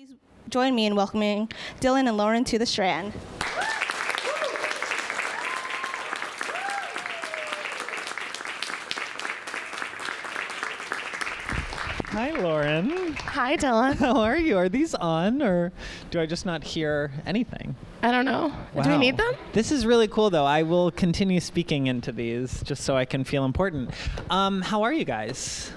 Please join me in welcoming Dylan and Lauren to the Strand. Hi, Lauren. Hi, Dylan. How are you? Are these on, or do I just not hear anything? I don't know. Wow. Do we need them? This is really cool, though. I will continue speaking into these just so I can feel important. How are you guys?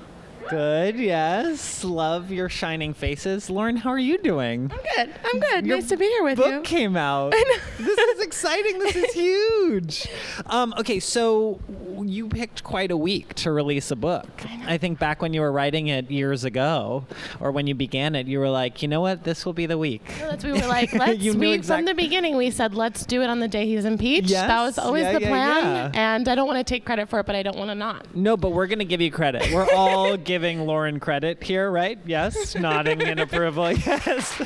Good, yes. Love your shining faces. Lauren, how are you doing? I'm good. Your nice to be here with book you. Came out. I know. This is exciting. This is huge. Okay, so you picked quite a week to release a book. I think back when you were writing it years ago, or when you began it, you were like, you know what? This will be the week. We were like, from the beginning, we said, let's do it on the day he's impeached. Yes. That was always the plan. Yeah. And I don't want to take credit for it, but I don't want to not. No, but we're going to give you credit. We're all giving Lauren credit here, right? Yes, nodding in approval. Yes.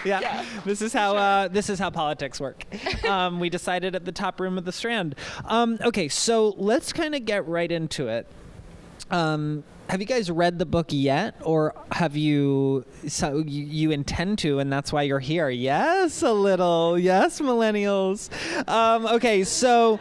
Yeah. This is how politics work. We decided at the top room of the Strand. Okay, so let's kind of get right into it. Have you guys read the book yet, or have you? So you intend to, and that's why you're here. Yes, a little. Yes, millennials. Okay, so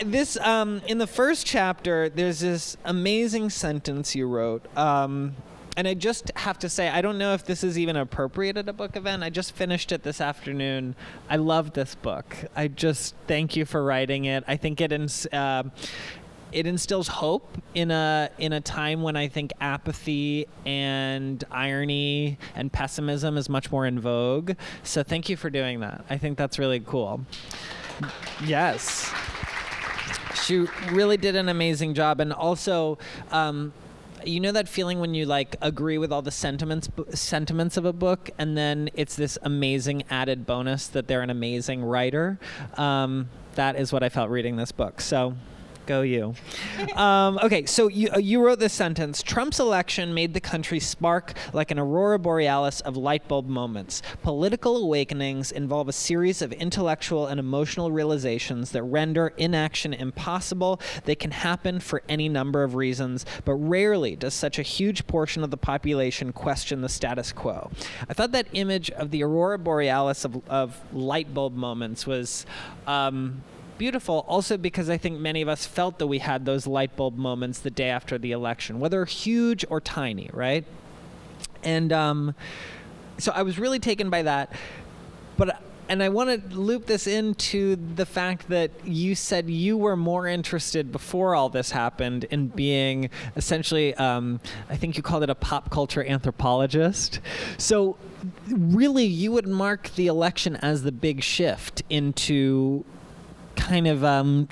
this in the first chapter, there's this amazing sentence you wrote. And I just have to say, I don't know if this is even appropriate at a book event. I just finished it this afternoon. I love this book. I just thank you for writing it. I think it instills hope in a time when I think apathy and irony and pessimism is much more in vogue. So thank you for doing that. I think that's really cool. Yes. She really did an amazing job. And also, you know that feeling when you like agree with all the sentiments of a book, and then it's this amazing added bonus that they're an amazing writer? That is what I felt reading this book. So go you. Okay, so you wrote this sentence: Trump's election made the country spark like an aurora borealis of light bulb moments. Political awakenings involve a series of intellectual and emotional realizations that render inaction impossible. They can happen for any number of reasons, but rarely does such a huge portion of the population question the status quo. I thought that image of the aurora borealis of light bulb moments was beautiful, also because I think many of us felt that we had those light bulb moments the day after the election, whether huge or tiny, right? And so I was really taken by that. And I want to loop this into the fact that you said you were more interested before all this happened in being essentially, I think you called it a pop culture anthropologist. So really, you would mark the election as the big shift into kind of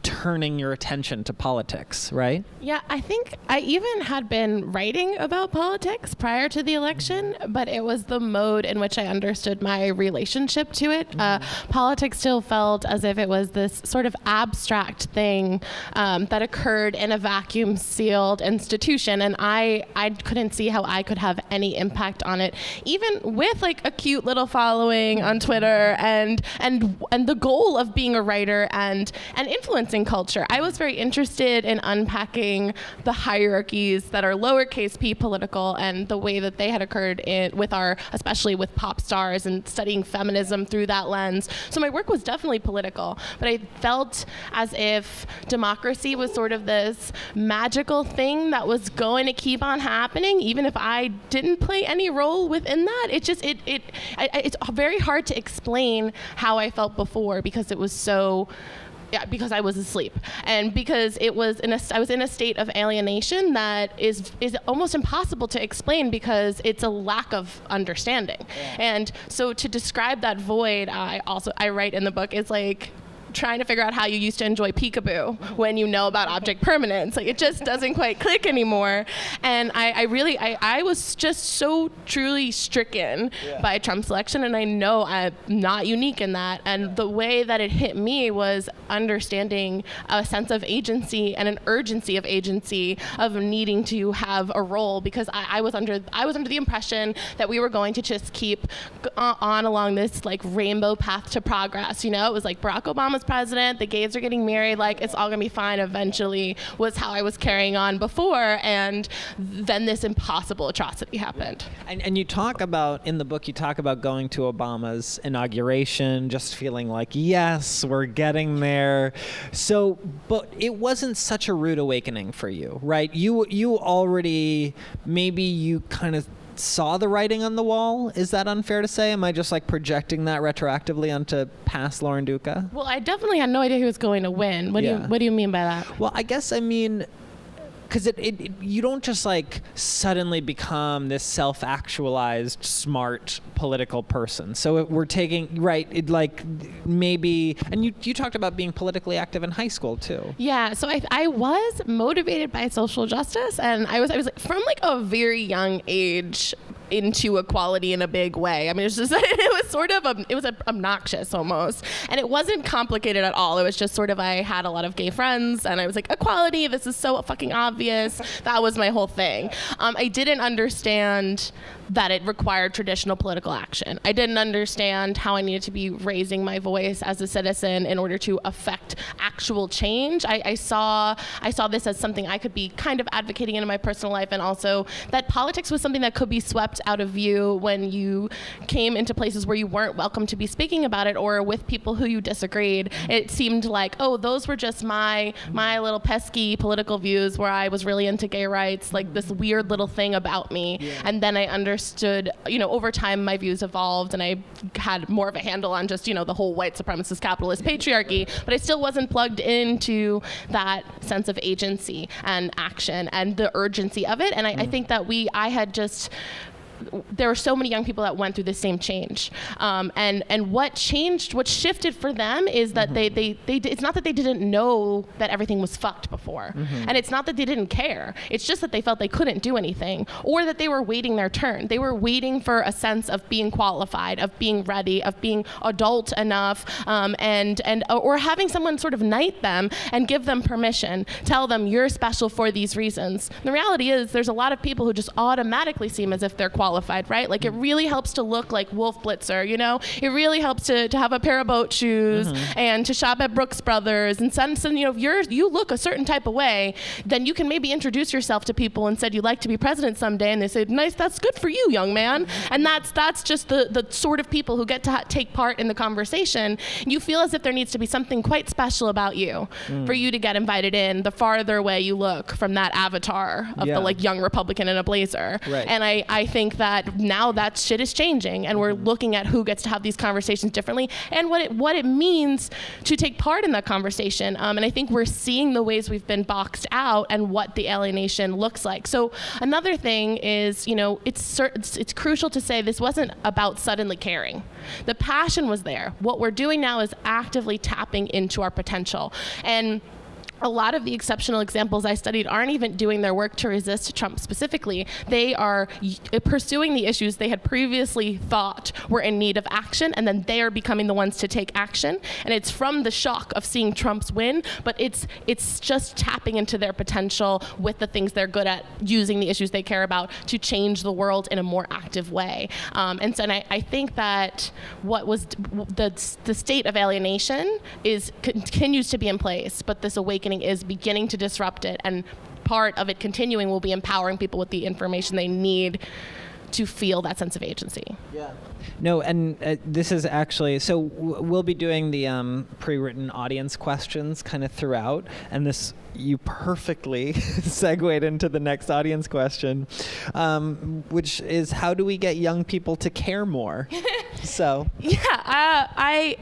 turning your attention to politics, right? Yeah, I think I even had been writing about politics prior to the election, but it was the mode in which I understood my relationship to it. Politics still felt as if it was this sort of abstract thing that occurred in a vacuum-sealed institution, and I couldn't see how I could have any impact on it, even with like a cute little following on Twitter and the goal of being a writer and influencing culture. I was very interested in unpacking the hierarchies that are lowercase p political and the way that they had occurred especially with pop stars, and studying feminism through that lens. So my work was definitely political, but I felt as if democracy was sort of this magical thing that was going to keep on happening, even if I didn't play any role within that. It's very hard to explain how I felt before, because it was so. Yeah, because I was asleep, and because I was in a state of alienation that is almost impossible to explain because it's a lack of understanding. Yeah. And so to describe that void, I write in the book, is like trying to figure out how you used to enjoy peekaboo when you know about object permanence. Like, it just doesn't quite click anymore. And I was just so truly stricken by Trump's election, and I know I'm not unique in that. And the way that it hit me was understanding a sense of agency and an urgency of agency, of needing to have a role, because I was under the impression that we were going to just keep on along this like rainbow path to progress. You know, it was like Barack Obama's president, the gays are getting married, like it's all gonna be fine eventually, was how I was carrying on before, and then this impossible atrocity happened. And you talk about, in the book, you talk about going to Obama's inauguration, just feeling like, yes, we're getting there. So, but it wasn't such a rude awakening for you, right? You already, maybe you kind of saw the writing on the wall. Is that unfair to say? Am I just like projecting that retroactively onto past Lauren Duca? Well, I definitely had no idea who was going to win. What do you mean by that? Well, I guess I mean, because you don't just like suddenly become this self-actualized, smart political person. So we're taking, right, like maybe, and you talked about being politically active in high school too. Yeah, so I was motivated by social justice, and I was from like a very young age into equality in a big way. I mean, it was obnoxious almost, and it wasn't complicated at all. It was just sort of, I had a lot of gay friends, and I was like, equality, this is so fucking obvious. That was my whole thing. I didn't understand that it required traditional political action. I didn't understand how I needed to be raising my voice as a citizen in order to affect actual change. I saw this as something I could be kind of advocating in my personal life, and also that politics was something that could be swept out of view when you came into places where you weren't welcome to be speaking about it, or with people who you disagreed. It seemed like, oh, those were just my little pesky political views where I was really into gay rights, like this weird little thing about me. Yeah. And then I understood, over time my views evolved, and I had more of a handle on just, the whole white supremacist capitalist patriarchy, but I still wasn't plugged into that sense of agency and action and the urgency of it. And I think that there were so many young people that went through the same change, and what shifted for them is that it's not that they didn't know that everything was fucked before, and it's not that they didn't care. It's just that they felt they couldn't do anything, or that they were waiting their turn. They were waiting for a sense of being qualified, of being ready, of being adult enough, or having someone sort of knight them and give them permission, tell them you're special for these reasons. And the reality is, there's a lot of people who just automatically seem as if they're qualified, right? Like, it really helps to look like Wolf Blitzer, It really helps to have a pair of boat shoes and to shop at Brooks Brothers, and if you look a certain type of way, then you can maybe introduce yourself to people and said you'd like to be president someday, and they say, nice, that's good for you, young man. And that's just the sort of people who get to take part in the conversation. You feel as if there needs to be something quite special about you for you to get invited in, the farther away you look from that avatar of the like young Republican in a blazer. Right. And I think that now that shit is changing, and we're looking at who gets to have these conversations differently, and what it means to take part in that conversation. And I think we're seeing the ways we've been boxed out and what the alienation looks like. So another thing is, it's crucial to say this wasn't about suddenly caring. The passion was there. What we're doing now is actively tapping into our potential. And a lot of the exceptional examples I studied aren't even doing their work to resist Trump specifically. They are pursuing the issues they had previously thought were in need of action, and then they are becoming the ones to take action. And it's from the shock of seeing Trump's win, but it's just tapping into their potential with the things they're good at, using the issues they care about to change the world in a more active way. And I think that what was the state of alienation continues to be in place, but this awakening is beginning to disrupt it, and part of it continuing will be empowering people with the information they need to feel that sense of agency. Yeah. No, and this is actually, so we'll be doing the pre-written audience questions kind of throughout, and this, you perfectly segued into the next audience question, which is, how do we get young people to care more? So yeah, I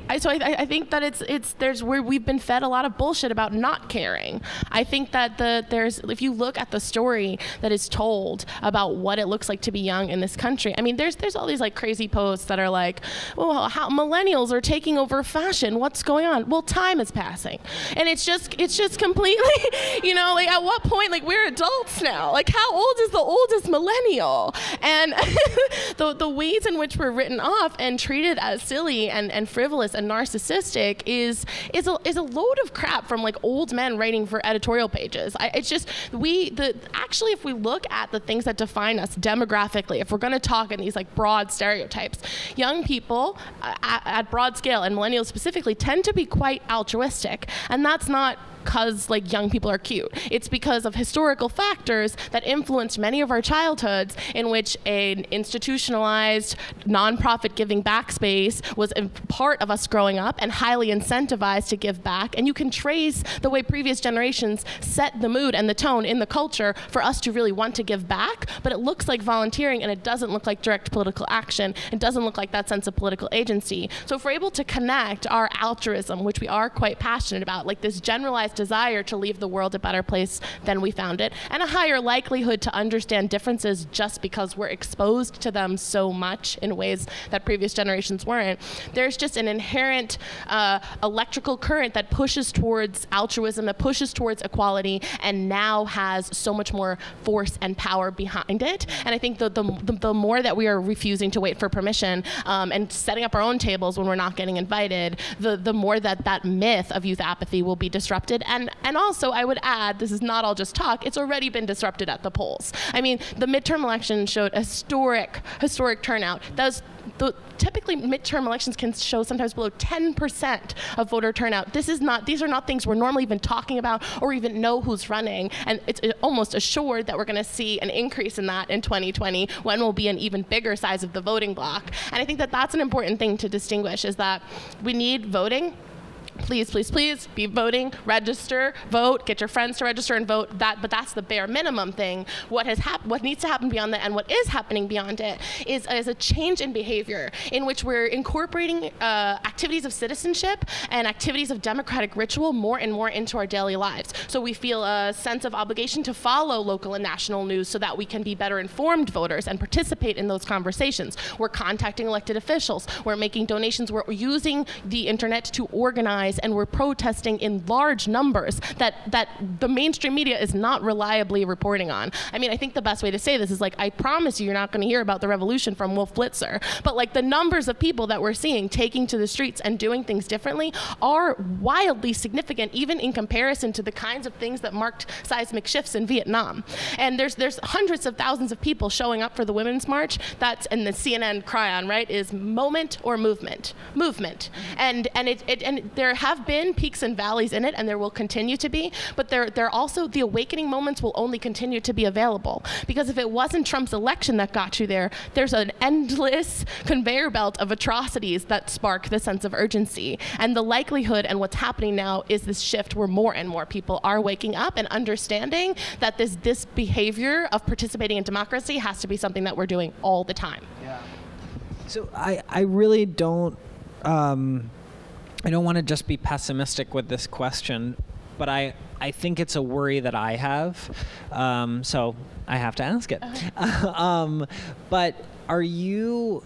think that there's where we've been fed a lot of bullshit about not caring. I think that if you look at the story that is told about what it looks like to be young in this country, I mean, there's all these like crazy posts that are like, well, how millennials are taking over fashion. What's going on? Well, time is passing, and it's just completely, like at what point, like we're adults now. Like how old is the oldest millennial? And the ways in which we're written off. and treated as silly and frivolous and narcissistic is a load of crap from like old men writing for editorial pages. It's just actually, if we look at the things that define us demographically, if we're going to talk in these like broad stereotypes, young people at broad scale, and millennials specifically, tend to be quite altruistic, and that's not because like young people are cute. It's because of historical factors that influenced many of our childhoods, in which an institutionalized nonprofit giving back space was a part of us growing up and highly incentivized to give back. And you can trace the way previous generations set the mood and the tone in the culture for us to really want to give back, but it looks like volunteering and it doesn't look like direct political action. It doesn't look like that sense of political agency. So if we're able to connect our altruism, which we are quite passionate about, like this generalized desire to leave the world a better place than we found it, and a higher likelihood to understand differences just because we're exposed to them so much in ways that previous generations weren't, there's just an inherent electrical current that pushes towards altruism, that pushes towards equality, and now has so much more force and power behind it. And I think the more that we are refusing to wait for permission and setting up our own tables when we're not getting invited, the more that myth of youth apathy will be disrupted. And also, I would add, this is not all just talk, it's already been disrupted at the polls. I mean, the midterm election showed a historic turnout. Typically, midterm elections can show sometimes below 10% of voter turnout. These are not things we're normally even talking about or even know who's running. And it's almost assured that we're going to see an increase in that in 2020, when we'll be an even bigger size of the voting bloc. And I think that that's an important thing to distinguish, is that we need voting. Please, please, please be voting, register, vote, get your friends to register and vote. But that's the bare minimum thing. What needs to happen beyond that, and what is happening beyond it, is a change in behavior in which we're incorporating activities of citizenship and activities of democratic ritual more and more into our daily lives. So we feel a sense of obligation to follow local and national news so that we can be better informed voters and participate in those conversations. We're contacting elected officials. We're making donations. We're using the internet to organize, and we're protesting in large numbers that the mainstream media is not reliably reporting on. I mean, I think the best way to say this is like, I promise you're not going to hear about the revolution from Wolf Blitzer, but like the numbers of people that we're seeing taking to the streets and doing things differently are wildly significant, even in comparison to the kinds of things that marked seismic shifts in Vietnam. And there's hundreds of thousands of people showing up for the Women's March. That's, and the CNN cry-on, right, is moment or movement. And there have been peaks and valleys in it, and there will continue to be, but there also, the awakening moments will only continue to be available, because if it wasn't Trump's election that got you there, there's an endless conveyor belt of atrocities that spark the sense of urgency. And the likelihood, and what's happening now, is this shift where more and more people are waking up and understanding that this behavior of participating in democracy has to be something that we're doing all the time. Yeah. So I really don't I don't want to just be pessimistic with this question, but I think it's a worry that I have, so I have to ask it. But are you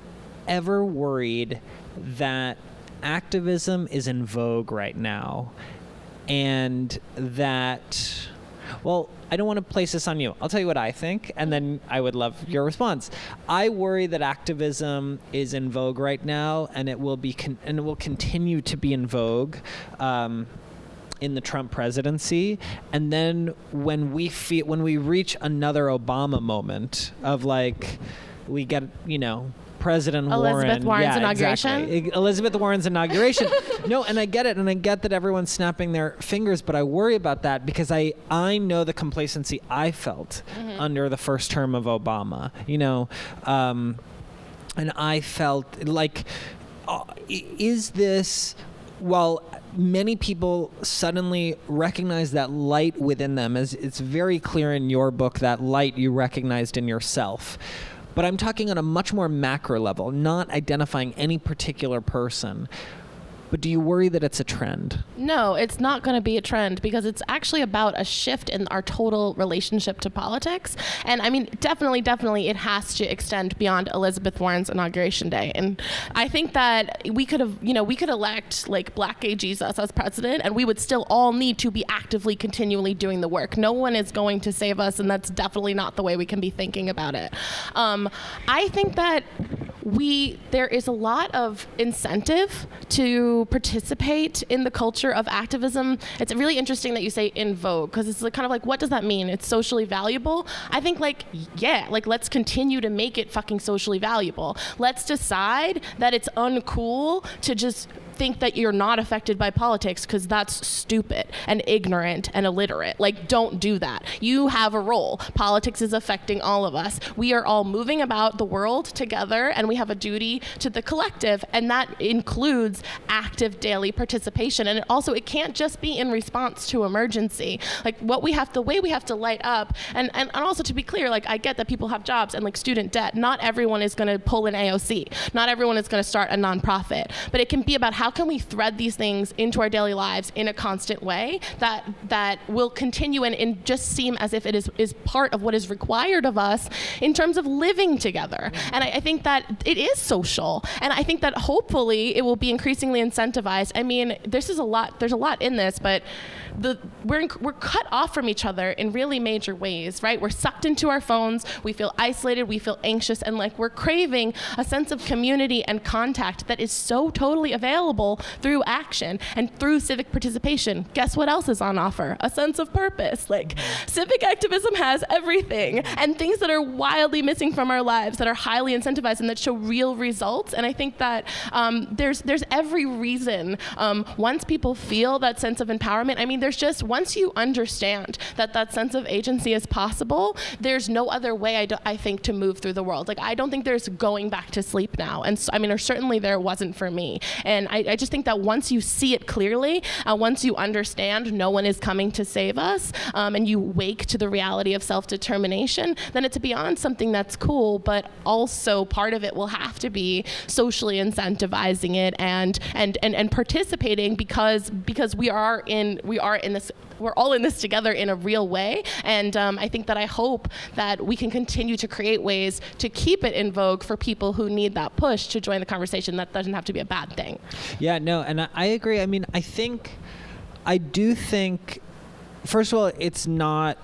ever worried that activism is in vogue right now, and that, well, I don't want to place this on you. I'll tell you what I think, and then I would love your response. I worry that activism is in vogue right now, and it will be and it will continue to be in vogue in the Trump presidency. And then when we reach another Obama moment of like, we get, President Elizabeth Warren's inauguration. Exactly. Elizabeth Warren's inauguration. No, and I get it, and I get that everyone's snapping their fingers, but I worry about that because I know the complacency I felt under the first term of Obama, and I felt like, is this, well, many people suddenly recognize that light within them, as it's very clear in your book, that light you recognized in yourself. But I'm talking on a much more macro level, not identifying any particular person. But do you worry that it's a trend? No, it's not going to be a trend, because it's actually about a shift in our total relationship to politics. And I mean, definitely it has to extend beyond Elizabeth Warren's inauguration day. And I think that we could elect like Black Gay Jesus as president, and we would still all need to be actively, continually doing the work. No one is going to save us, and that's definitely not the way we can be thinking about it. I think that there is a lot of incentive to participate in the culture of activism. It's really interesting that you say in vogue, because it's kind of like, what does that mean? It's socially valuable. I think let's continue to make it fucking socially valuable. Let's decide that it's uncool to just think that you're not affected by politics, because that's stupid and ignorant and illiterate. Like, don't do that. You have a role. Politics is affecting all of us. We are all moving about the world together, and we have a duty to the collective, and that includes active daily participation. And it can't just be in response to emergency. Like, the way we have to light up, and also, to be clear, like, I get that people have jobs and like student debt. Not everyone is going to pull an AOC. Not everyone is going to start a nonprofit. But it can be about how can we thread these things into our daily lives in a constant way that will continue and just seem as if it is part of what is required of us in terms of living together. And I think that it is social, and I think that hopefully it will be increasingly incentivized. I mean, there's a lot in this, but we're cut off from each other in really major ways, right? We're sucked into our phones, we feel isolated, we feel anxious, and like we're craving a sense of community and contact that is so totally available through action and through civic participation. Guess what else is on offer? A sense of purpose. Like, civic activism has everything, and things that are wildly missing from our lives that are highly incentivized and that show real results. And I think that there's every reason, once people feel that sense of empowerment, I mean, once you understand that sense of agency is possible, there's no other way, I think, to move through the world. Like, I don't think there's going back to sleep now. And so, I mean, or certainly there wasn't for me. And I just think that once you see it clearly, once you understand no one is coming to save us, and you wake to the reality of self-determination, then it's beyond something that's cool, but also part of it will have to be socially incentivizing it and participating because we're all in this together in a real way. And I think that I hope that we can continue to create ways to keep it in vogue for people who need that push to join the conversation. That doesn't have to be a bad thing. Yeah, no, and I agree. I mean, I do think, first of all, it's not,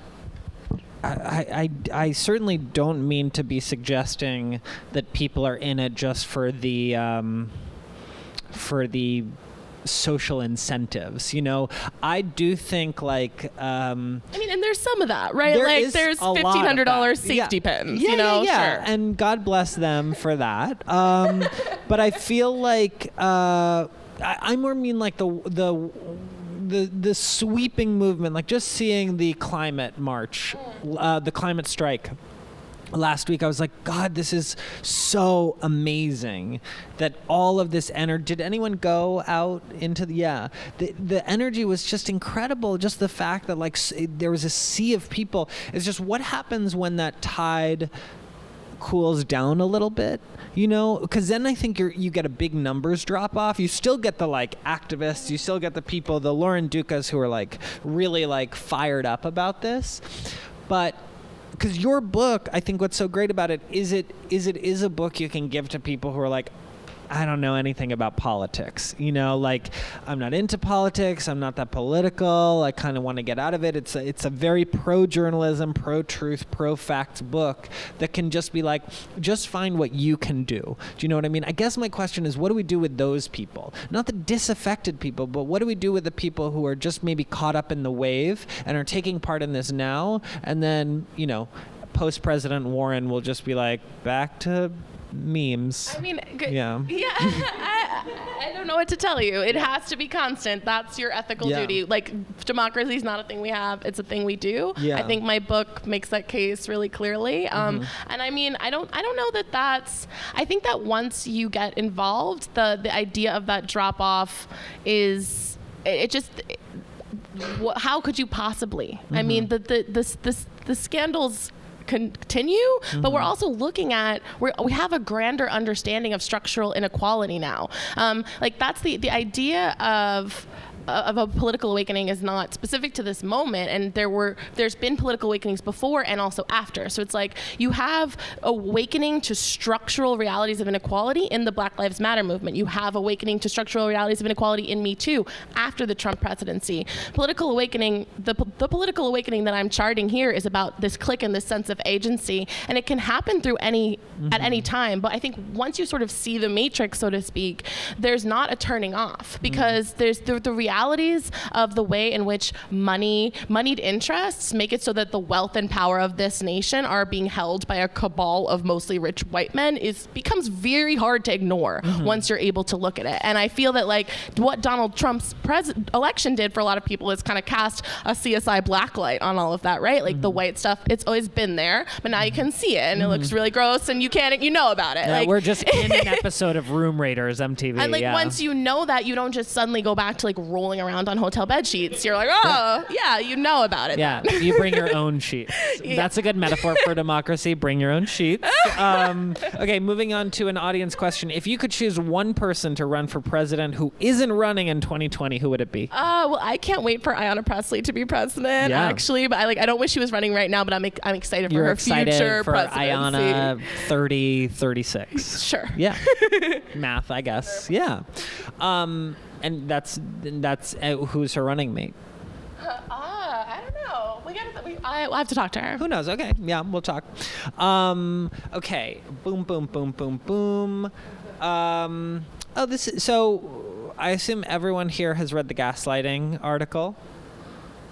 I certainly don't mean to be suggesting that people are in it just for the social incentives, you know. I do think like I mean, and there's some of that, right? Like there's $1,500 safety pins, you know. Yeah. Sure. And God bless them for that. But I feel like I more mean like the sweeping movement, like just seeing the climate march, the climate strike last week. I was like, God, this is so amazing that all of this energy. Did anyone go out into the energy was just incredible. Just the fact that like there was a sea of people. It's just what happens when that tide cools down a little bit, you know, because then I think you get a big numbers drop off. You still get the like activists, you still get the people, the Lauren Ducas who are like really like fired up about this. But because your book, I think what's so great about it is a book you can give to people who are like, I don't know anything about politics, you know, like I'm not into politics, I'm not that political, I kind of want to get out of it. It's a very pro-journalism, pro-truth, pro-facts book that can just be like, just find what you can do. Do you know what I mean? I guess my question is, what do we do with those people? Not the disaffected people, but what do we do with the people who are just maybe caught up in the wave and are taking part in this now, and then, you know, post-President Warren will just be like, back to memes. I mean, yeah. I don't know what to tell you. It has to be constant. That's your ethical duty. Like, democracy is not a thing we have. It's a thing we do. Yeah. I think my book makes that case really clearly. And I mean, I don't know that that's. I think that once you get involved, the idea of that drop off is how could you possibly? I mean, the scandals continue, but we're also looking at we have a grander understanding of structural inequality now. Like that's the idea of of a political awakening is not specific to this moment, and there's been political awakenings before and also after. So it's like you have awakening to structural realities of inequality in the Black Lives Matter movement. You have awakening to structural realities of inequality in Me Too after the Trump presidency. Political awakening, the political awakening that I'm charting here is about this click and this sense of agency, and it can happen through at any time. But I think once you sort of see the matrix, so to speak, there's not a turning off, because there's the realities of the way in which moneyed interests make it so that the wealth and power of this nation are being held by a cabal of mostly rich white men becomes very hard to ignore once you're able to look at it. And I feel that like what Donald Trump's election did for a lot of people is kind of cast a CSI blacklight on all of that, right? Like the white stuff, it's always been there, but now you can see it, and it looks really gross, and you know about it. Yeah, like, we're just in an episode of Room Raiders MTV. And like once you know that, you don't just suddenly go back to like rolling around on hotel bed sheets. You're like, oh yeah, you know about it. Yeah, you bring your own sheets. Yeah. That's a good metaphor for democracy. Bring your own sheets. Okay, moving on to an audience question. If you could choose one person to run for president who isn't running in 2020, who would it be? Well, I can't wait for Ayanna Pressley to be president, actually. But I don't wish she was running right now, but I'm excited for her future presidency. Ayanna 36. Sure. Yeah. Math, I guess. Yeah. And that's who's her running mate? I don't know. I'll have to talk to her. Who knows? Okay. Yeah, we'll talk. Okay. Boom, boom, boom, boom, boom. So I assume everyone here has read the Gaslighting article.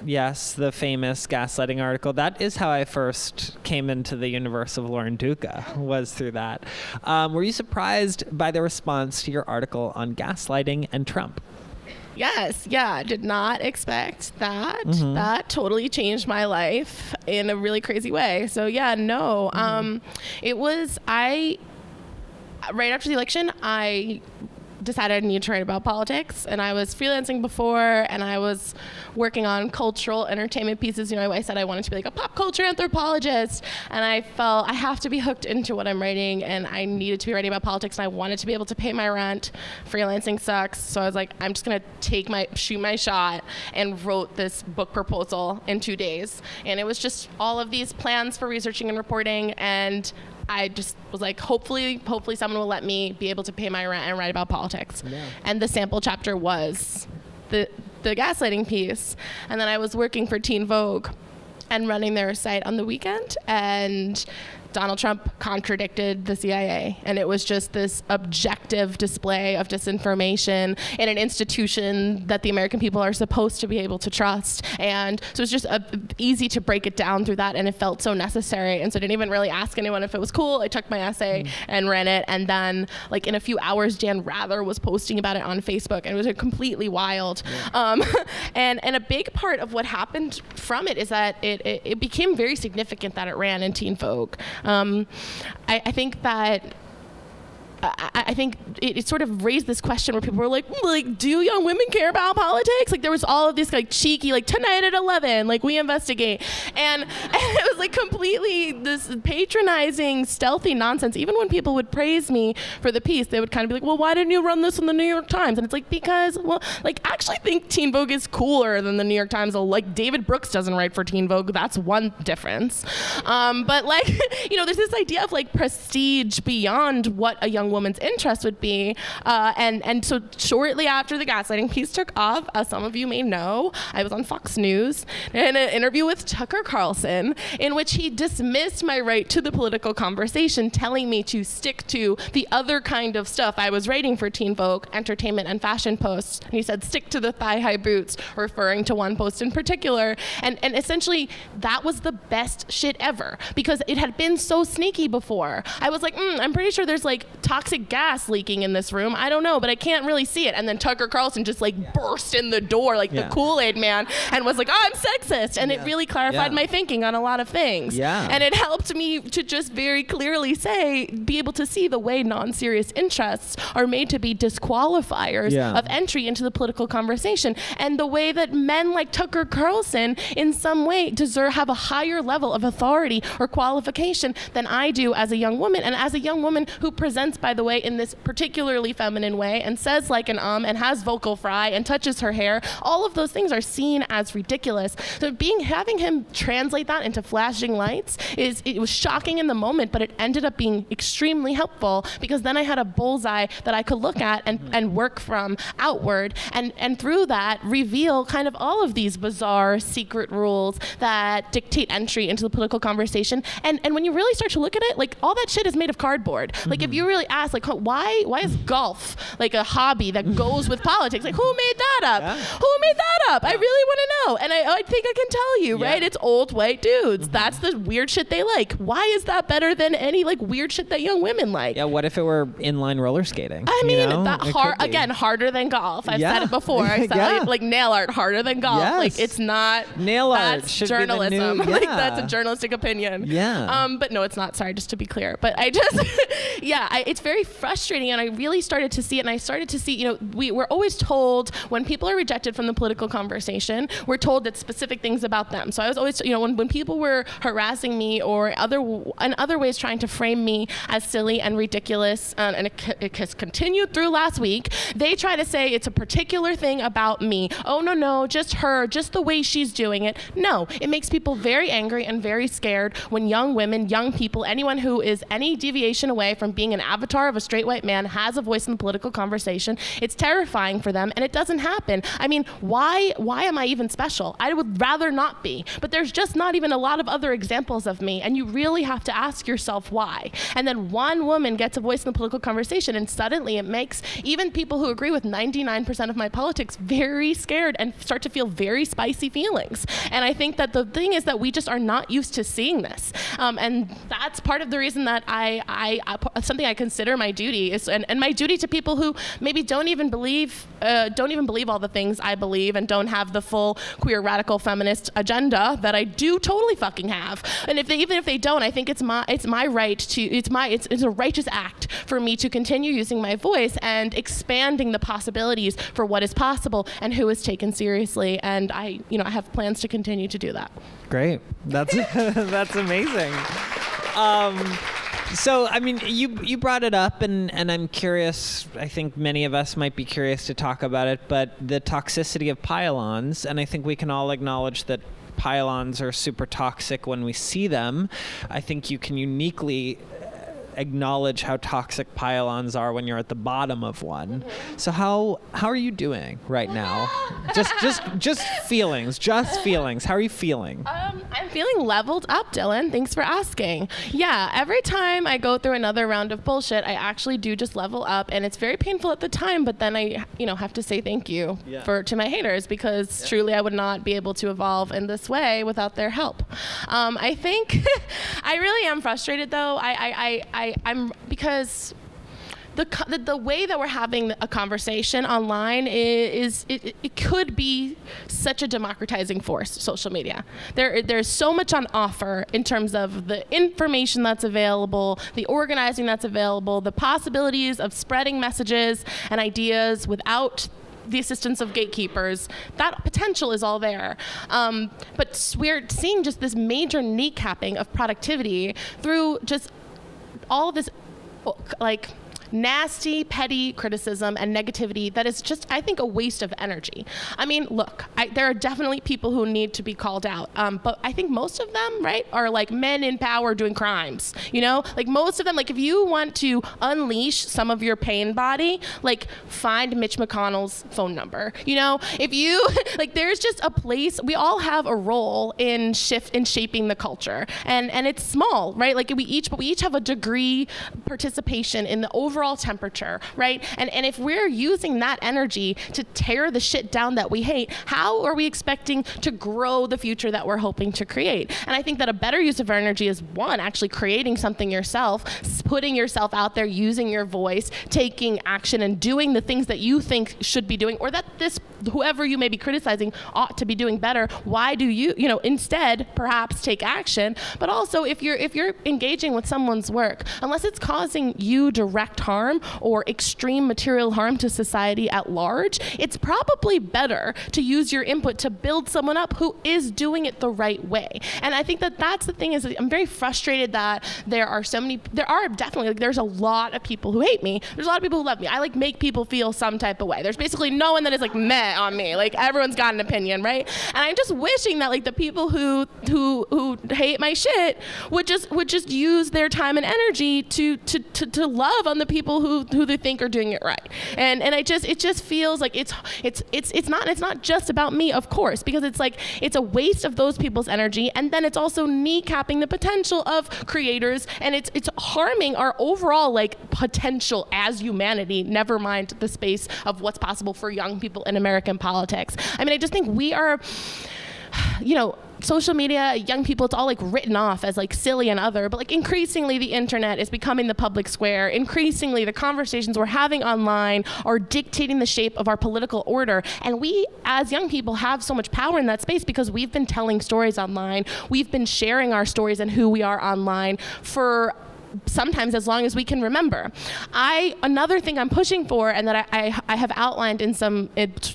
Yes, the famous Gaslighting article. That is how I first came into the universe of Lauren Duca, was through that. Were you surprised by the response to your article on gaslighting and Trump? Yes, yeah, did not expect that. That totally changed my life in a really crazy way. So yeah, no. It was, right after the election, I decided I needed to write about politics, and I was freelancing before, and I was working on cultural entertainment pieces. You know, I said I wanted to be like a pop culture anthropologist, and I felt I have to be hooked into what I'm writing, and I needed to be writing about politics, and I wanted to be able to pay my rent. Freelancing sucks, so I was like, I'm just gonna shoot my shot, and wrote this book proposal in 2 days. And it was just all of these plans for researching and reporting, and I just was like, hopefully someone will let me be able to pay my rent and write about politics. Yeah. And the sample chapter was the gaslighting piece. And then I was working for Teen Vogue and running their site on the weekend, and Donald Trump contradicted the CIA, and it was just this objective display of disinformation in an institution that the American people are supposed to be able to trust. And so it was just easy to break it down through that, and it felt so necessary. And so I didn't even really ask anyone if it was cool. I took my essay and ran it, and then like in a few hours, Dan Rather was posting about it on Facebook, and it was completely wild. Yeah. And a big part of what happened from it is that it became very significant that it ran in Teen Vogue. I think that I think it sort of raised this question where people were like, do young women care about politics? Like there was all of this like cheeky, like tonight at 11, like we investigate. And it was like completely this patronizing, stealthy nonsense. Even when people would praise me for the piece, they would kind of be like, well, why didn't you run this in the New York Times? And it's like, because, well, like I actually think Teen Vogue is cooler than the New York Times. Like David Brooks doesn't write for Teen Vogue. That's one difference. But like, you know, there's this idea of like prestige beyond what a young woman's interest would be. And so shortly after the gaslighting piece took off, as some of you may know, I was on Fox News in an interview with Tucker Carlson, in which he dismissed my right to the political conversation, telling me to stick to the other kind of stuff I was writing for Teen Vogue, entertainment and fashion posts. And he said, stick to the thigh-high boots, referring to one post in particular. And essentially, that was the best shit ever, because it had been so sneaky before. I was like, I'm pretty sure there's like toxic gas leaking in this room. I don't know, but I can't really see it. And then Tucker Carlson just like burst in the door like the Kool-Aid man and was like, oh, I'm sexist. And it really clarified my thinking on a lot of things. Yeah. And it helped me to just very clearly be able to see the way non-serious interests are made to be disqualifiers of entry into the political conversation. And the way that men like Tucker Carlson in some way have a higher level of authority or qualification than I do as a young woman. And as a young woman who presents by the way, in this particularly feminine way, and says like an and has vocal fry and touches her hair, all of those things are seen as ridiculous. So having him translate that into flashing lights it was shocking in the moment, but it ended up being extremely helpful, because then I had a bullseye that I could look at and work from outward, and through that reveal kind of all of these bizarre secret rules that dictate entry into the political conversation. And when you really start to look at it, like, all that shit is made of cardboard. Like, if you really ask, like, why is golf like a hobby that goes with politics? Like, who made that up? Yeah. Who made that up? I really want to know. And I think I can tell you, right? It's old white dudes. That's the weird shit they like. Why is that better than any like weird shit that young women like? Yeah, what if it were inline roller skating? I mean, you know? that harder than golf. I've said it before. I said Yeah. like nail art harder than golf. Yes. Like, it's not Nail art that's should be the journalism. new- Like, yeah. that's a journalistic opinion. Yeah. But no, it's not. Sorry, just to be clear. But I just it's very frustrating, and I really started to see it, and I started to see, we're always told when people are rejected from the political conversation, we're told that specific things about them. So I was always, when people were harassing me or in other ways trying to frame me as silly and ridiculous, and it has continued through last week, they try to say it's a particular thing about me. Oh, no, just her, just the way she's doing it. No, it makes people very angry and very scared when young women, young people, anyone who is any deviation away from being an avatar of a straight white man has a voice in the political conversation. It's terrifying for them, and it doesn't happen. I mean, why am I even special? I would rather not be, but there's just not even a lot of other examples of me, and you really have to ask yourself why. And then one woman gets a voice in the political conversation, and suddenly it makes even people who agree with 99% of my politics very scared and start to feel very spicy feelings. And I think that the thing is that we just are not used to seeing this, and that's part of the reason that I something I consider my duty is, and my duty to people who maybe don't even believe all the things I believe, and don't have the full queer radical feminist agenda that I do totally fucking have. And even if they don't, I think it's my right to it's a righteous act for me to continue using my voice and expanding the possibilities for what is possible and who is taken seriously. And I have plans to continue to do that. Great. That's that's amazing. So, I mean, you brought it up, and I'm curious, I think many of us might be curious to talk about it, but the toxicity of pylons, and I think we can all acknowledge that pylons are super toxic when we see them. I think you can uniquely acknowledge how toxic pylons are when you're at the bottom of one. Mm-hmm. So how are you doing right now? just feelings. How are you feeling? I'm feeling leveled up, Dylan. Thanks for asking. Yeah, every time I go through another round of bullshit, I actually do just level up, and it's very painful at the time, but then I have to say thank you to my haters, because truly I would not be able to evolve in this way without their help. I think I really am frustrated though. I'm because the way that we're having a conversation online is it could be such a democratizing force, social media. There's so much on offer in terms of the information that's available, the organizing that's available, the possibilities of spreading messages and ideas without the assistance of gatekeepers. That potential is all there. But we're seeing just this major kneecapping of productivity through just all of this like nasty, petty criticism and negativity that is just, I think, a waste of energy. I mean, look, there are definitely people who need to be called out, but I think most of them, right, are like men in power doing crimes, Like most of them, like if you want to unleash some of your pain body, like find Mitch McConnell's phone number, If you, like there's just a place, we all have a role in shaping the culture, and it's small, right? Like we each have a degree participation in the overall temperature, right? And if we're using that energy to tear the shit down that we hate, how are we expecting to grow the future that we're hoping to create? And I think that a better use of our energy is, one, actually creating something yourself, putting yourself out there, using your voice, taking action, and doing the things that you think should be doing, or that whoever you may be criticizing ought to be doing better. Why do you, instead perhaps take action? But also, if you're engaging with someone's work, unless it's causing you direct harm harm or extreme material harm to society at large, it's probably better to use your input to build someone up who is doing it the right way. And I think that that's the thing, is I'm very frustrated that there's a lot of people who hate me. There's a lot of people who love me. I like make people feel some type of way. There's basically no one that is like meh on me. Like everyone's got an opinion, right? And I'm just wishing that like the people who hate my shit would just use their time and energy to love on the people who they think are doing it right. And it just feels like it's not just about me, of course, because it's a waste of those people's energy, and then it's also kneecapping the potential of creators, and it's harming our overall like potential as humanity, never mind the space of what's possible for young people in American politics. I mean, I just think we are, social media, young people, it's all like written off as like silly and other, but like increasingly the internet is becoming the public square. Increasingly the conversations we're having online are dictating the shape of our political order. And we as young people have so much power in that space because we've been telling stories online. We've been sharing our stories and who we are online for sometimes as long as we can remember. Another thing I'm pushing for, and that I have outlined in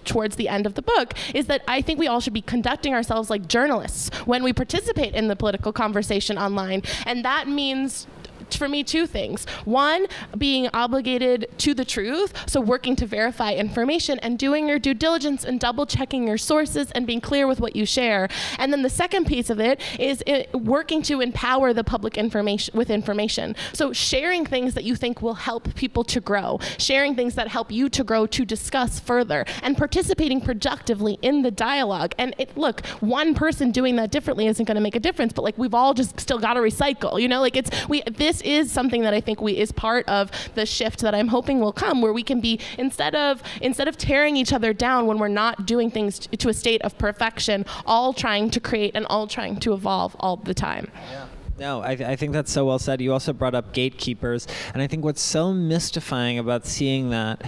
towards the end of the book, is that I think we all should be conducting ourselves like journalists when we participate in the political conversation online. And that means, for me, two things. One, being obligated to the truth, so working to verify information and doing your due diligence and double checking your sources and being clear with what you share. And then the second piece of it is working to empower the public with information. So sharing things that you think will help people to grow, sharing things that help you to grow, to discuss further, and participating productively in the dialogue. And look, one person doing that differently isn't going to make a difference, but like we've all just still got to recycle, this is something that I think is part of the shift that I'm hoping will come, where we can be, instead of tearing each other down when we're not doing things to a state of perfection, all trying to create and all trying to evolve all the time. Yeah. No, I think that's so well said. You also brought up gatekeepers, and I think what's so mystifying about seeing that,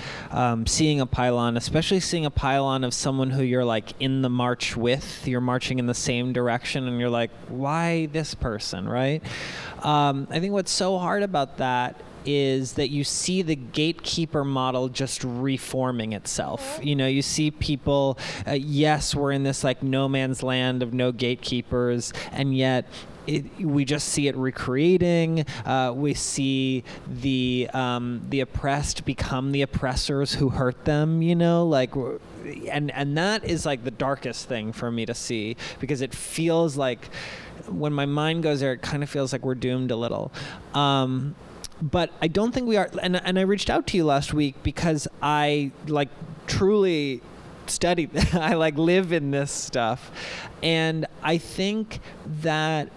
seeing a pylon, especially seeing a pylon of someone who you're like in the march with, you're marching in the same direction, and you're like, why this person, right? I think what's so hard about that is that you see the gatekeeper model just reforming itself. You see people, yes, we're in this like no man's land of no gatekeepers, and yet we just see it recreating. We see the oppressed become the oppressors who hurt them, and that is like the darkest thing for me to see, because it feels like when my mind goes there, it kind of feels like we're doomed a little. But I don't think we are. And I reached out to you last week because I truly studied. I live in this stuff, and I think that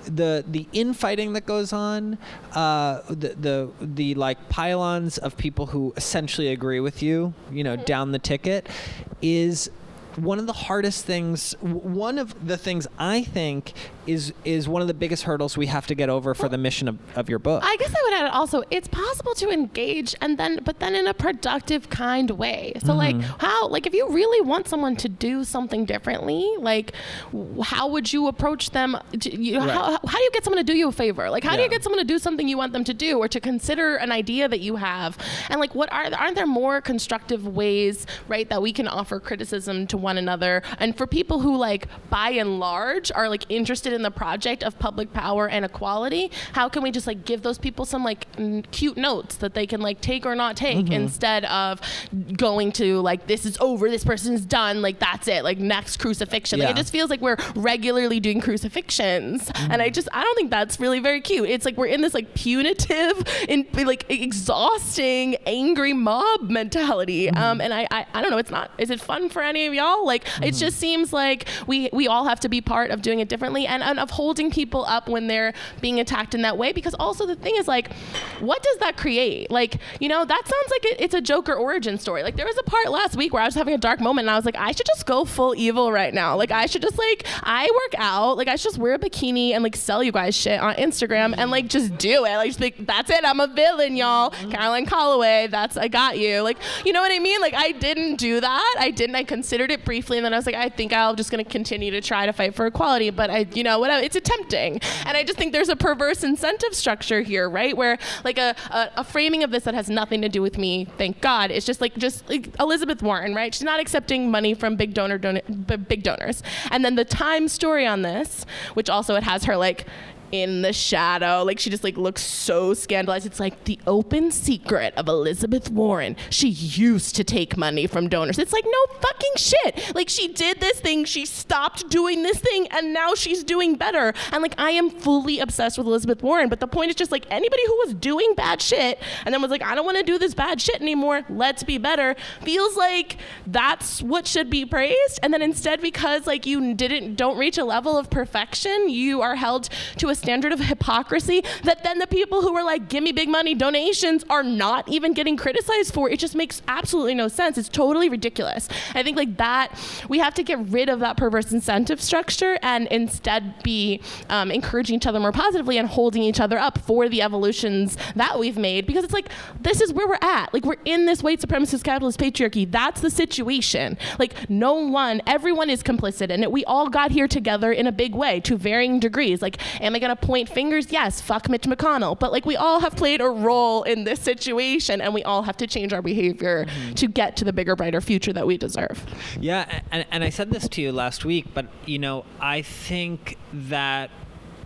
the infighting that goes on, the pylons of people who essentially agree with you, down the ticket, is one of the hardest things. One of the things I think is one of the biggest hurdles we have to get over for the mission of your book. I guess I would add also, it's possible to engage but then in a productive kind way. So if you really want someone to do something differently, how would you approach them? How do you get someone to do you a favor? How do you get someone to do something you want them to do, or to consider an idea that you have? And aren't there more constructive ways, right, that we can offer criticism to one another? And for people who by and large are interested in the project of public power and equality, how can we just give those people some cute notes that they can take or not take, instead of going to this is over, this person's done, that's it, next crucifixion. It just feels like we're regularly doing crucifixions, and I don't think that's really very cute. It's we're in this punitive and exhausting angry mob mentality, and I don't know, it's not, is it fun for any of y'all? It just seems like we all have to be part of doing it differently, and of holding people up when they're being attacked in that way. Because also the thing is what does that create? That sounds like it's a Joker origin story. There was a part last week where I was having a dark moment and I was I should just go full evil right now. I should just I work out, I should just wear a bikini and sell you guys shit on Instagram and just do it. Just that's it, I'm a villain, y'all. Caroline Calloway, I got you. You know what I mean? I didn't do that. I considered it it briefly, and then I was like, I think I'm just going to continue to try to fight for equality, but it's attempting. And I just think there's a perverse incentive structure here, right? Where like a framing of this that has nothing to do with me, thank God, it's just like Elizabeth Warren, right? She's not accepting money from big donors. And then the Times story on this, which also it has her like in the shadow, like she just like looks so scandalized. It's like the open secret of Elizabeth Warren. She used to take money from donors. It's like, no fucking shit. Like she did this thing, she stopped doing this thing, and now she's doing better. And like I am fully obsessed with Elizabeth Warren, but the point is just like anybody who was doing bad shit and then was like, I don't want to do this bad shit anymore, let's be better, feels like that's what should be praised. And then instead, because like you don't reach a level of perfection, you are held to a standard of hypocrisy that then the people who were like, give me big money donations are not even getting criticized for. It just makes absolutely no sense. It's totally ridiculous. I think like that, we have to get rid of that perverse incentive structure and instead be encouraging each other more positively and holding each other up for the evolutions that we've made, because it's like, this is where we're at. Like we're in this white supremacist capitalist patriarchy. That's the situation. Like everyone is complicit in it. We all got here together in a big way to varying degrees. Like, am I going to point fingers? Yes, fuck Mitch McConnell. But like we all have played a role in this situation, and we all have to change our behavior to get to the bigger, brighter future that we deserve. Yeah, and I said this to you last week, but I think that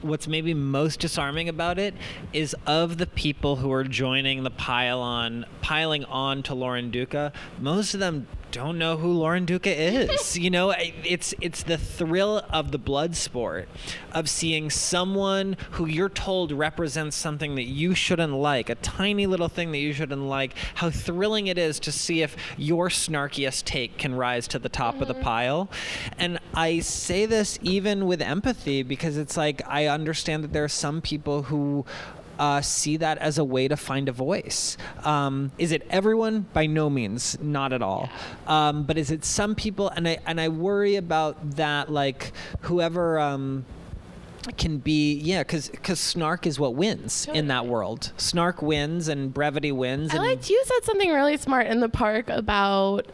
what's maybe most disarming about it is of the people who are joining the piling on to Lauren Duca, most of them don't know who Lauren Duca is. It's the thrill of the blood sport of seeing someone who you're told represents something that you shouldn't like, a tiny little thing that you shouldn't like, how thrilling it is to see if your snarkiest take can rise to the top of the pile. And I say this even with empathy, because it's like I understand that there are some people who see that as a way to find a voice. Is it everyone? By no means, not at all. But is it some people? And I worry about that. Like whoever can be, because snark is what wins in that world. Snark wins and brevity wins. You said something really smart in the park about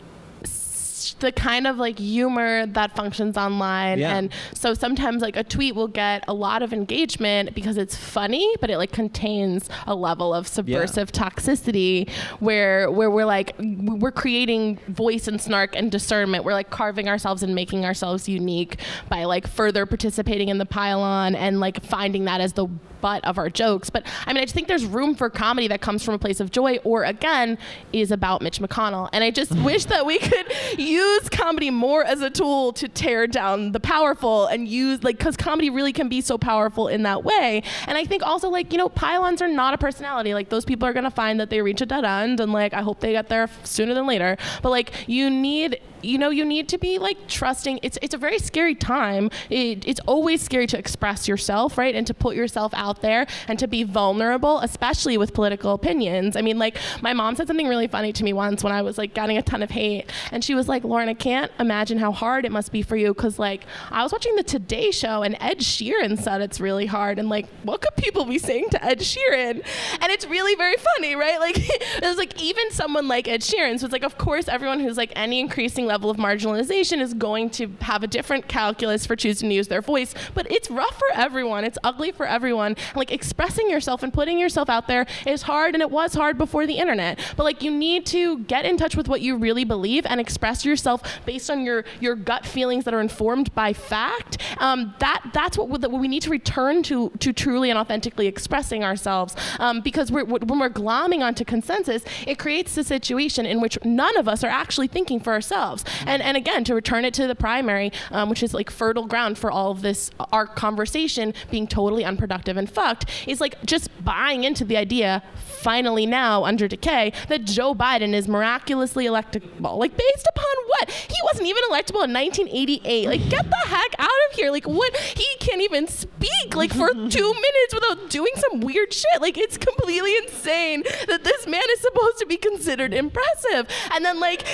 the kind of like humor that functions online. Yeah. And so sometimes like a tweet will get a lot of engagement because it's funny, but it like contains a level of subversive toxicity where we're like, we're creating voice and snark and discernment. We're like carving ourselves and making ourselves unique by like further participating in the pile-on and like finding that as the butt of our jokes. But I mean, I just think there's room for comedy that comes from a place of joy, or again, is about Mitch McConnell. And I just wish that we could use comedy more as a tool to tear down the powerful and use because comedy really can be so powerful in that way. And I think also pile-ons are not a personality. Like those people are going to find that they reach a dead end, and like I hope they get there sooner than later. But like you need to be like trusting. It's a very scary time. It's always scary to express yourself, right? And to put yourself out there and to be vulnerable, especially with political opinions. I mean, like my mom said something really funny to me once when I was like getting a ton of hate, and she was like, Lauren, I can't imagine how hard it must be for you, because like I was watching the Today Show and Ed Sheeran said it's really hard, and like what could people be saying to Ed Sheeran? And it's really very funny, right? Like it was like even someone like Ed Sheeran, so it's like of course everyone who's like any increasing level of marginalization is going to have a different calculus for choosing to use their voice, but it's rough for everyone. It's ugly for everyone. Like expressing yourself and putting yourself out there is hard, and it was hard before the internet. But like you need to get in touch with what you really believe and express yourself based on your gut feelings that are informed by fact. That's what we need to return to truly and authentically expressing ourselves, because when we're glomming onto consensus, it creates a situation in which none of us are actually thinking for ourselves. And again, to return it to the primary, which is like fertile ground for all of this, our conversation being totally unproductive and fucked, is like just buying into the idea, finally now under decay, that Joe Biden is miraculously electable. Like based upon what? He wasn't even electable in 1988. Like get the heck out of here. Like what? He can't even speak like for 2 minutes without doing some weird shit. Like it's completely insane that this man is supposed to be considered impressive. And then like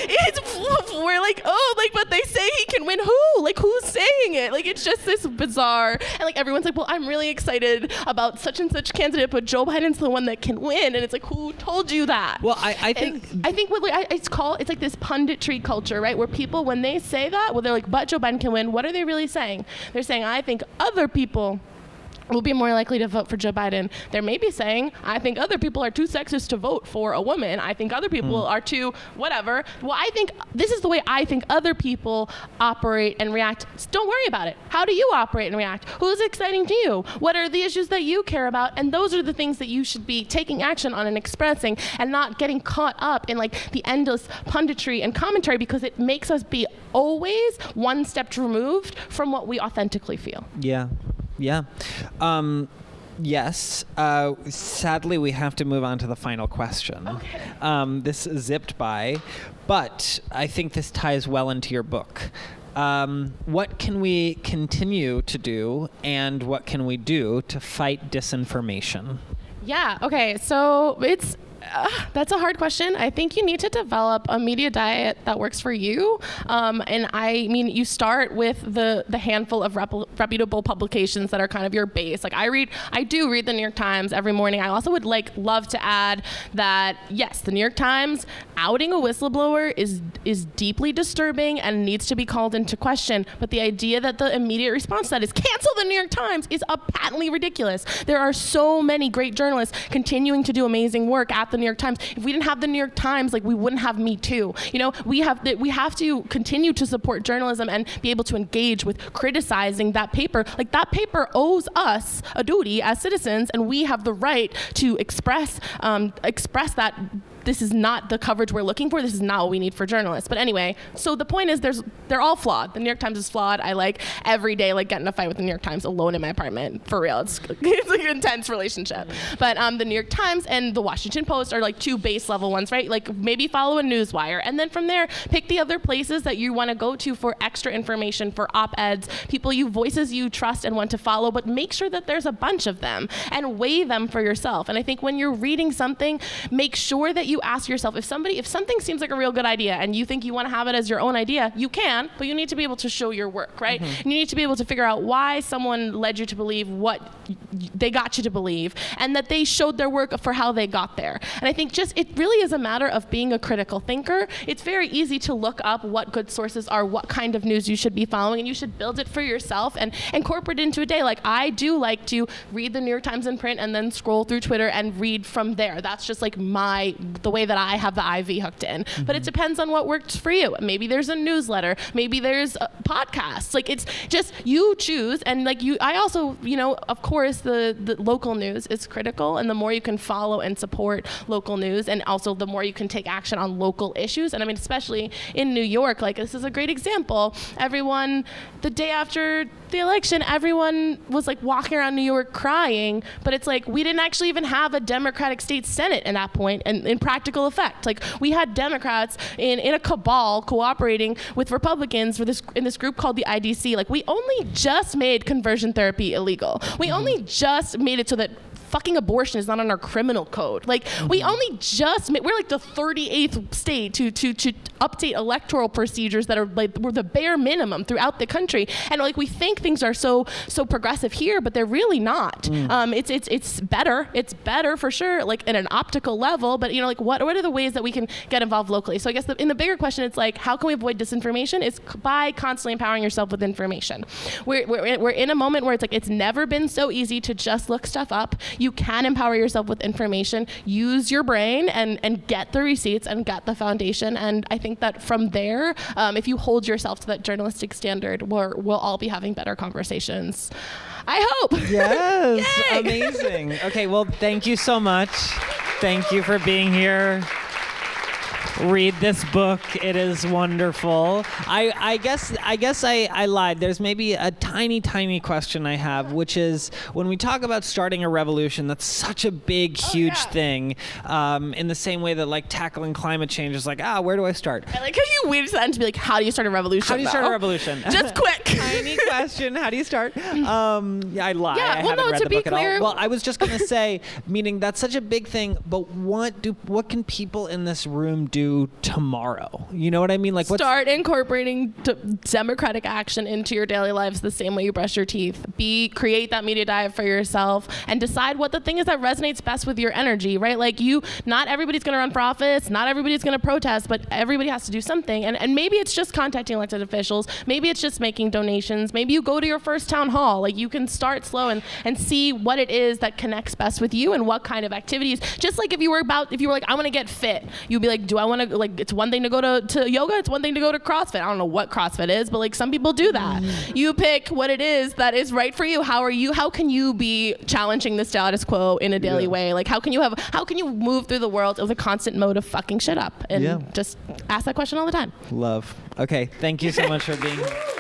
we're like, oh, like, but they say he can win. Who? Like who's saying it? Like it's just this bizarre. And like everyone's like, well, I'm really excited about such and such candidate, but Joe Biden's the one that can win. And it's like, who told you that? Well, I think what it's like this punditry culture, right? where people, when they say that, well, they're like, but Joe Biden can win, what are they really saying? They're saying, I think other people will be more likely to vote for Joe Biden. They may be saying, I think other people are too sexist to vote for a woman. I think other people are too whatever. Well, I think this is the way I think other people operate and react. So don't worry about it. How do you operate and react? Who's exciting to you? What are the issues that you care about? And those are the things that you should be taking action on and expressing, and not getting caught up in like the endless punditry and commentary, because it makes us be always one step removed from what we authentically feel. Yeah. Yeah. Yes. Sadly, we have to move on to the final question. Okay. This zipped by, but I think this ties well into your book. What can we continue to do, and what can we do to fight disinformation? Yeah. Okay. So that's a hard question. I think you need to develop a media diet that works for you. And I mean, you start with the handful of reputable publications that are kind of your base. Like I do read the New York Times every morning. I also would love to add that, yes, the New York Times outing a whistleblower is deeply disturbing and needs to be called into question. But the idea that the immediate response to that is cancel the New York Times is patently ridiculous. There are so many great journalists continuing to do amazing work at the New York Times. If we didn't have the New York Times, we wouldn't have Me Too. We have to continue to support journalism and be able to engage with criticizing that paper. Like, that paper owes us a duty as citizens, and we have the right to express that this is not the coverage we're looking for. This is not what we need for journalists. But anyway, so the point is they're all flawed. The New York Times is flawed. I every day get in a fight with the New York Times alone in my apartment. For real. It's like an intense relationship. But the New York Times and the Washington Post are two base level ones, right? Maybe follow a newswire. And then from there, pick the other places that you want to go to for extra information, for op-eds, voices you trust and want to follow, but make sure that there's a bunch of them and weigh them for yourself. And I think when you're reading something, make sure that you ask yourself, if something seems like a real good idea and you think you want to have it as your own idea, you can, but you need to be able to show your work, right? Mm-hmm. And you need to be able to figure out why someone led you to believe what they got you to believe, and that they showed their work for how they got there. And I think it really is a matter of being a critical thinker. It's very easy to look up what good sources are, what kind of news you should be following, and you should build it for yourself and incorporate it into a day. I do like to read the New York Times in print and then scroll through Twitter and read from there. That's just the way that I have the IV hooked in. Mm-hmm. But it depends on what works for you. Maybe there's a newsletter. Maybe there's podcasts. It's just you choose. And I also, of course, the local news is critical. And the more you can follow and support local news, and also the more you can take action on local issues. And I mean, especially in New York, this is a great example. Everyone, the day after the election, everyone was walking around New York crying, but it's we didn't actually even have a Democratic state Senate at that point, and in practical effect. We had Democrats in a cabal cooperating with Republicans in this group called the IDC. We only just made conversion therapy illegal. We only just made it so that fucking abortion is not on our criminal code. We only just we're the 38th state to update electoral procedures that are were the bare minimum throughout the country. And we think things are so progressive here, but they're really not. It's better. It's better for sure, at an optical level. But what are the ways that we can get involved locally? So I guess in the bigger question, it's how can we avoid disinformation? It's by constantly empowering yourself with information. We're in a moment where it's never been so easy to just look stuff up. You can empower yourself with information, use your brain, and get the receipts and get the foundation. And I think that from there, if you hold yourself to that journalistic standard, we'll all be having better conversations. I hope. Yes. Amazing. Okay, well, thank you so much. Thank you for being here. Read this book. It is wonderful. I guess I lied. There's maybe a tiny question I have, which is when we talk about starting a revolution, that's such a big, huge thing. In the same way that tackling climate change is where do I start? I like how you waited to the end to be how do you start a revolution? How do you start a revolution? Just quick. Tiny question. How do you start? I lied. Yeah, I haven't read the book at all. clear, Well, I was just going to say, meaning that's such a big thing, but what can people in this room do do tomorrow? You know what I mean? Like, start incorporating democratic action into your daily lives the same way you brush your teeth. Create that media diet for yourself and decide what the thing is that resonates best with your energy, right? Like not everybody's going to run for office, not everybody's going to protest, but everybody has to do something. And maybe it's just contacting elected officials. Maybe it's just making donations. Maybe you go to your first town hall. Like, you can start slow and see what it is that connects best with you and what kind of activities. Just like if you were like, I want to get fit, you'd be like, do I want to, like, it's one thing to go to yoga, it's one thing to go to CrossFit. I don't know what CrossFit is, but like, some people do that. You pick what it is that is right for you. How can you be challenging the status quo in a daily way? Like, how can you move through the world with a constant mode of fucking shit up? And just ask that question all the time. Love. Okay, thank you so much for being here.